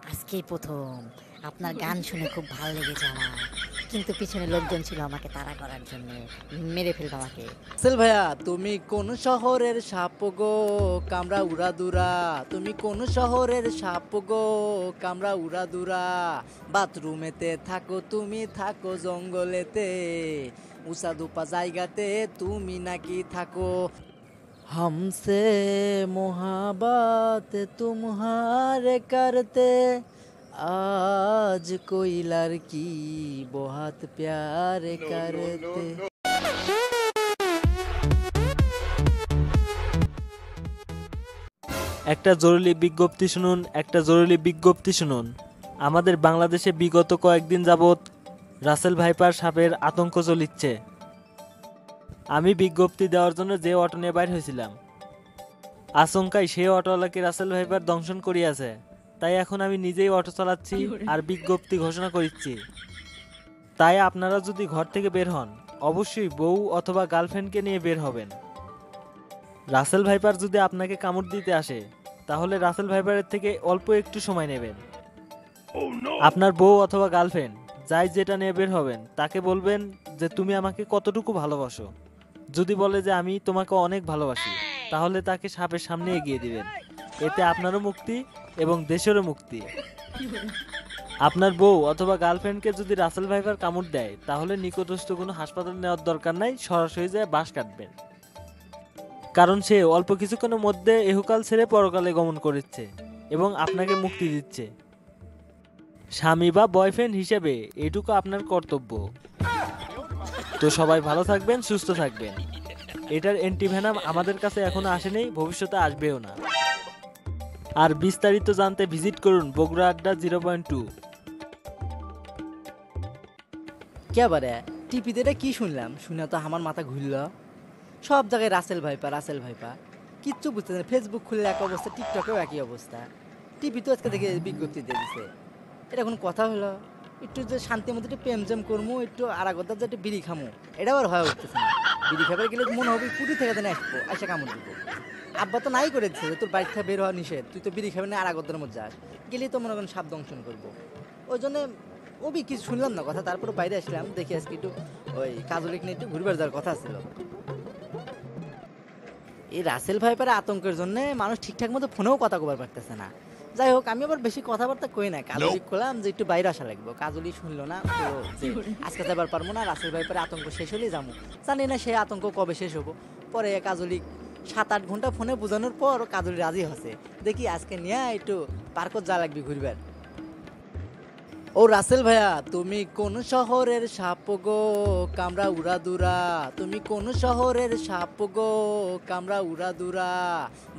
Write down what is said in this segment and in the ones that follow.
আজকেই প্রথম আপনার গান শুনে খুব ভালো লেগেছে আমার, কিন্তু পিছনে লোকজন ছিল আমাকে তাড়া করার জন্য, মেরে ফেলবে আমাকে। সেল ভাইয়া, তুমি কোন শহরের সাপ গো? কামড়া উড়াদুরা। তুমি কোন শহরের সাপ গো? কামড়া উড়াদুরা। বাথরুমেতে থাকো তুমি, থাকো জঙ্গলেতে, উষা দুপা জায়গাতে তুমি নাকি থাকো। हमसे मोहब्बत तुम्हारे करते, आज कोई लड़की बहुत प्यार करते। একটা জরুরি বিজ্ঞপ্তি শুনুন, একটা জরুরি বিজ্ঞপ্তি শুনুন। আমাদের বাংলাদেশে বিগত কয়েকদিন যাবৎ রাসেল ভাইপার সাপের আতঙ্ক চলিচ্ছে। আমি বিজ্ঞপ্তি দেওয়ার জন্য যে অটো নিয়ে বাইর হয়েছিলাম, আচমকাই সেই অটোওয়ালাকে রাসেল ভাইপার দংশন করিয়াছে। তাই এখন আমি নিজেই অটো চালাচ্ছি আর বিজ্ঞপ্তি ঘোষণা করিচ্ছি। তাই আপনারা যদি ঘর থেকে বের হন, অবশ্যই বউ অথবা গার্লফ্রেন্ডকে নিয়ে বের হবেন। রাসেল ভাইপার যদি আপনাকে কামড় দিতে আসে, তাহলে রাসেল ভাইপারের থেকে অল্প একটু সময় নেবেন। আপনার বউ অথবা গার্লফ্রেন্ড যাই যেটা নিয়ে বের হবেন, তাকে বলবেন যে তুমি আমাকে কতটুকু ভালোবাসো। যদি বলে যে আমি তোমাকে অনেক ভালোবাসি, তাহলে তাকে সাপের সামনে এগিয়ে দিবেন। এতে আপনারও মুক্তি এবং দেশেরও মুক্তি। আপনার বউ অথবা গার্লফ্রেন্ডকে যদি রাসেল ভাইপার কামড় দেয়, তাহলে নিকটস্থ কোনো হাসপাতাল নেওয়ার দরকার নাই, সরাসরি যায় বাঁশ কাটবেন। কারণ সে অল্প কিছুক্ষণের মধ্যে এহকাল ছেড়ে পরকালে গমন করেছে এবং আপনাকে মুক্তি দিচ্ছে। স্বামী বা বয়ফ্রেন্ড হিসেবে এটুকু আপনার কর্তব্য। তো সবাই ভালো থাকবেন, সুস্থ থাকবেন। এটার অ্যান্টিভেনাম আমাদের কাছে এখনো আসেনি, ভবিষ্যতে আসবেও না। আর বিস্তারিত জানতে ভিজিট করুন বগুড়া আড্ডা 0.2। কে বারে টিপিতে এটা কি শুনলাম? শুনে তো আমার মাথা ঘুরল। সব জায়গায় রাসেল ভাইপা, রাসেল ভাইপা, কিচ্ছু বুঝতে না। ফেসবুক খুললে এক অবস্থা, টিকটকেও একই অবস্থা। টিভি তো আজকে দেখে বিজ্ঞপ্তি দিয়ে দিছে। এটা কোনো কথা হলো? একটু যে শান্তির মধ্যে একটু প্রেম জেম করবো, একটু আরাগদার যে একটু বিড়ি খামো, এটাও আর হয়ে উঠতেছে না। বিড়ি খাবার গেলে মনে হবে কুটি থেকে যেন আসবো, এসে কামড় দিব। আব্বা তো নাই করে দিচ্ছে যে তোর বাড়ি থেকে বের হওয়া নিষেধ, তুই তো বিড়ি খাবি না, আরাগদার মধ্যে যাস, গেলেই তো মনে করেন সাপ দংশন করবো। ওই জন্য ওবি কিছু শুনলাম না কথা, তারপরে বাইরে আসলাম, দেখি আজকে একটু ওই কাজলিক নিয়ে একটু ঘুরবার যাওয়ার কথা ছিল। এই রাসেল ভাইপারের আতঙ্কের জন্য মানুষ ঠিকঠাক মতো ফোনেও কথা কবার পারতেছে না। যাই হোক, আমি আবার বেশি কথাবার্তা কই না, কাজলি করলাম যে একটু বাইরে আসা লাগবে। কাজলি শুনলো না, বললো যে আজকে যাবার পারবো না, রাসেল ভাইপারের আতঙ্ক শেষ হলেই যাবো। জানি না সেই আতঙ্ক কবে শেষ হবো। পরে কাজলি 7-8 ঘন্টা ফোনে বোঝানোর পর কাজলি রাজি হচ্ছে, দেখি আজকে নিয়ে একটু পার্কত যা লাগবে ঘুরবার। ও রাসেল ভাইয়া, তুমি কোন শহরের সাপ গো? কামড়া উড়াদুরা। তুমি কোন শহরের সাপ গো? কামড়া উড়াদুরা।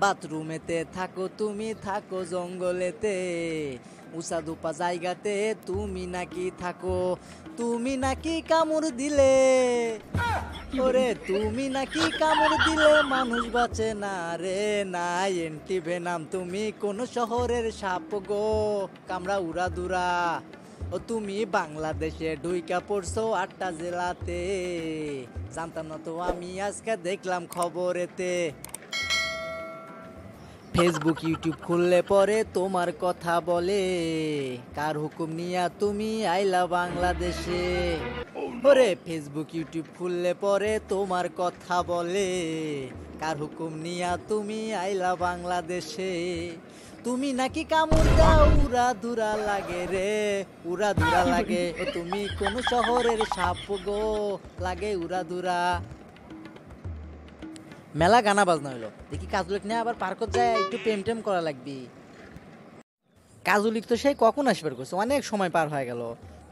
বাথরুমেতে থাকো তুমি, থাকো জঙ্গলেতে, উষা দুপা জায়গাতে তুমি নাকি থাকো। তুমি নাকি কামড় দিলে, ওরে তুমি নাকি কামড় দিলে মানুষ বাঁচে না রে, নাই অ্যান্টিভেনাম। তুমি কোন শহরের সাপ গো? কামড়া উড়াদুরা। ও তুমি বাংলাদেশে ঢুইকা পড়ছো 8টা জেলাতে, জানতাম না তো আমি, আজকে দেখলাম খবরেতে। ফেসবুক ইউটিউব খুললে পরে তোমার কথা বলে, কার হুকুম নিয়া তুমি আইলা বাংলাদেশে। ওরে ফেসবুক ইউটিউব খুললে পরে তোমার কথা বলে, কার হুকুম নিয়া তুমি আইলা বাংলাদেশে। তুমি নাকি কামড় দাও, উড়া ধুরা লাগে রে, উড়া ধুরা লাগে। ও তুমি কোন শহরের সাপ গো? লাগে উড়া ধুরা। মেলা গানা বাজনা হইলো, দেখি কাজুলিক নিয়ে আবার পার্কত যায় একটু প্রেম টেম করা লাগবি। কাজুলিক তো সেই কখন আসবার করছে, অনেক সময় পার হয়ে গেল,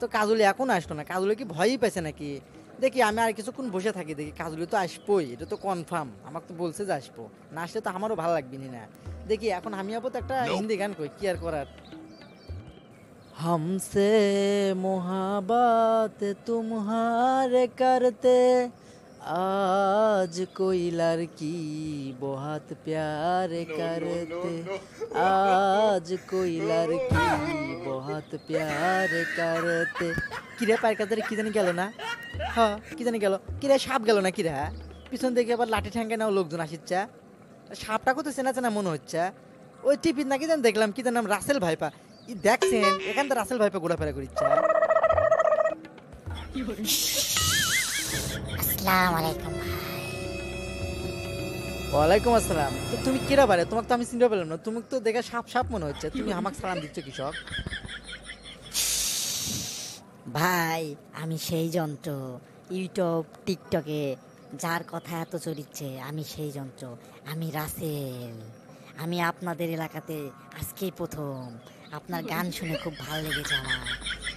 তো কাজুলি এখন আসলো না। কাজুলি কি ভয়ই পেয়েছে নাকি? দেখি আমি আর কিছুক্ষণ বসে থাকি, দেখি কাজুলি তো আসবোই, এটা তো কনফার্ম, আমাকে তো বলছে যে আসবো, না আসলে তো আমারও ভালো লাগবে না। দেখি এখন আমি আপাতত একটা হিন্দি গান কই, কি আর করার। हमसे मोहब्बत तुम्हारे करते, आज कोई लड़की बहुत प्यार करते, आज कोई लड़की बहुत प्यार करते। কিরে পায়ের কাছে কি জানি গেল না? হ্যাঁ, কি জানি গেল, কিরে সাপ গেল না কিরে? পিছন থেকে আবার লাঠি ঠ্যাঙ্গে নাও লোকজন আসিচ্ছে। সাপটা কত চেনা চেনা মনে হচ্ছে। ওই টিপির নাকি জানি দেখলাম কি জানি নাম, রাসেল ভাইপা। দেখছেন এখান তো রাসেল ভাইপা ঘোরাফেরা করিচ্ছে। আসসালামু আলাইকুম ভাই। ওয়ালাইকুম আসসালাম। তো তুমি কেরা বারে? তোমাকে তো আমি চিনতে পারলাম না, তুমি তো দেখে সাপ সাপ মনে হচ্ছে, তুমি আমাকে সালাম দিচ্ছ কৃষক? ভাই আমি সেই যন্ত্র, ইউটিউব টিকটকে যার কথা এত চলিচ্ছে, আমি সেই যন্ত্র, আমি রাসেল। আমি আপনাদের এলাকাতে আজকেই প্রথম। আপনার গান শুনে খুব ভালো লেগেছে আমার,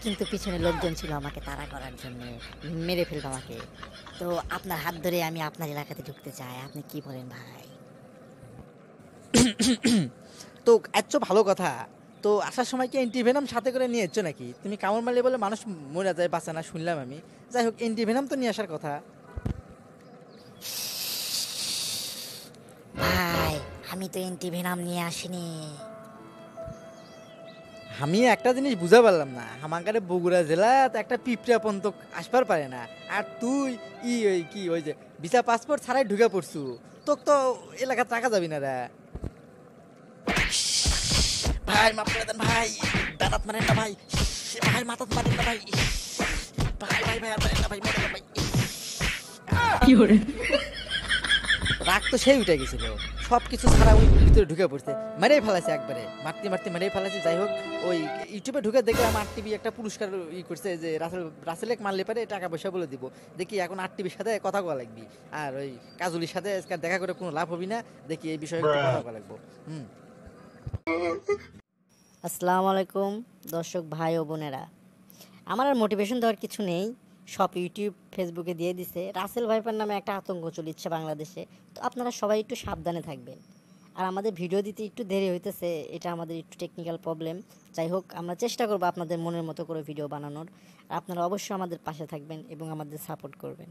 কিন্তু পিছনে লোকজন ছিল আমাকে তাড়া করার জন্য, মেরে ফেলবে আমাকে। তো আপনার হাত ধরে আমি আপনার এলাকাতে ঢুকতে চাই, আপনি কি বলেন ভাই? তো এত ভালো কথা। তো আসার সময় কি এন্টিভেনাম সাথে করে নিয়ে এসছো নাকি? তুমি কামড় মারলে বলে মানুষ মরে যায়, বাঁচে না শুনলাম আমি। যাই হোক, এন্টিভেনাম তো নিয়ে আসার কথা। ভাই আমি তো এন্টিভেনাম নিয়ে আসিনি। আমি একটা জিনিস বুঝা পারলাম না, আমাদের বগুড়া জেলা তো একটা পিঁপড়া পর্যন্ত আসবার পারে না, আর তুই ওই কি ওই যে ভিসা পাসপোর্ট ছাড়াই ঢুকে পড়ছু, তোকে তো এলাকা টাকা যাবি না রে। ভাই মাফ করে দেন ভাই, দাঁড়াত মারেন না ভাই, ভাই মাথাত মারেন না ভাই, ভাই ভাই ভাই আর মারেন না ভাই, মারেন না ভাই। রাগ তো সেই উঠে গেছিল, সব কিছু ছাড়া ওই ভিতরে ঢুকে পড়ছে, মেরেই ফেলাছে একবারে, মারতে মারতে মেরেই ফেলাছে। যাই হোক, ওই ইউটিউবে ঢুকে দেখলাম আর টিভি একটা পুরস্কার করছে যে রাসেলেক মারলে পারে টাকা পয়সা বলে দিব। দেখি এখন আর টিভির সাথে কথা কওয়া লাগবি, আর ওই কাজলির সাথে আজকে দেখা করে কোনো লাভ হবি না, দেখি এই বিষয়ে একটু কথা কওয়া লাগবো। আসসালামু আলাইকুম দর্শক ভাই ও বোনেরা। আমার আর মোটিভেশন দেওয়ার কিছু নেই, সব ইউটিউব ফেসবুকে দিয়ে দিছে। রাসেল ভাইপার নামে একটা আতঙ্ক চলিচ্ছে বাংলাদেশে, তো আপনারা সবাই একটু সাবধানে থাকবেন। আর আমাদের ভিডিও দিতে একটু দেরি হইতেছে, এটা আমাদের একটু টেকনিক্যাল প্রবলেম। যাই হোক, আমরা চেষ্টা করবো আপনাদের মনের মতো করে ভিডিও বানানোর। আর আপনারা অবশ্যই আমাদের পাশে থাকবেন এবং আমাদের সাপোর্ট করবেন।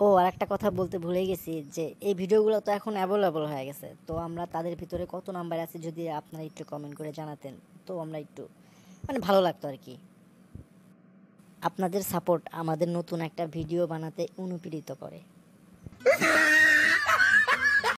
ও আর একটা কথা বলতে ভুলে গেছি, যে এই ভিডিওগুলো তো এখন অ্যাভেলেবল হয়ে গেছে, তো আমরা তাদের ভিতরে কত নাম্বার আছে যদি আপনারা একটু কমেন্ট করে জানাতেন, তো আমরা একটু মানে ভালো লাগতো আর কি। আপনাদের সাপোর্ট আমাদের নতুন একটা ভিডিও বানাতে অনুপ্রেরিত করে।